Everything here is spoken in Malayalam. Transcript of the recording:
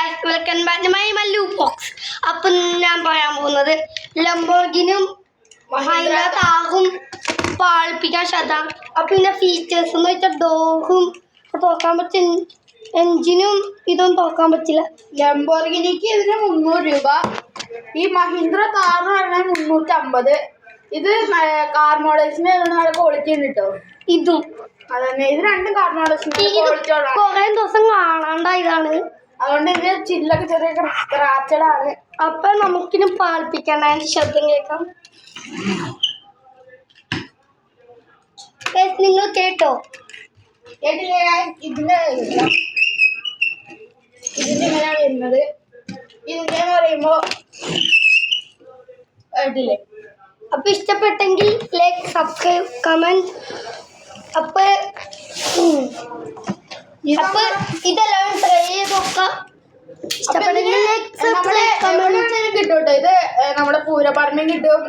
Guys welcome back to my Mallu box. അപ്പം ഞാൻ പറയാൻ പോകുന്നത് ലംബോർഗിനും മഹീന്ദ്ര താറും പാളിപ്പിക്കാൻ ശതം. അപ്പം പിന്നെ ഫീച്ചേഴ്സ് എന്ന് വെച്ചാൽ ഡോറും തുറക്കാൻ പറ്റും, എൻജിനും ഇതൊന്നും തുറക്കാൻ പറ്റില്ല. ലംബോർഗിനിക്ക് ഇതിന് 300 രൂപ, ഈ മഹീന്ദ്ര താറിന് പറഞ്ഞാൽ 350. ഇത് കാർ മോഡൽസിന് നല്ല ക്വാളിറ്റി ഉണ്ട് കേട്ടോ. ഇതും അതന്നെ, ഇത് രണ്ടും കാർ മോഡൽസിന് കുറെ ദിവസം കാണാണ്ടായതാണ്, അതുകൊണ്ട് ഇത് ചില്ലൊക്കെ ചെറിയ സ്ക്രാച്ചഡാണ്. അപ്പൊ നമുക്കിനും പാളിപ്പിക്കാൻ അതിന്റെ ശബ്ദം കേൾക്കാം. നിങ്ങൾ കേട്ടോ? കേട്ടില്ലേ? ഇതിന്റെ ഇങ്ങനെയാണ് വരുന്നത്. ഇതിന്റെ പറയുമ്പോ കേട്ടില്ലേ? അപ്പൊ ഇഷ്ടപ്പെട്ടെങ്കിൽ ലൈക്ക്, സബ്സ്ക്രൈബ്, കമന്റ്. അപ്പൊ ഇതെല്ലാവരും ട്രൈ ചെയ്ത് നോക്കാം. ഇഷ്ടപ്പെട്ടെങ്കിൽ ലൈക്ക്, സബ്സ്ക്രൈബ്, കമന്റ് കിട്ടും കേട്ടോ. ഇത് നമ്മുടെ പൂരപ്പറമ്പിൽ കിട്ടും,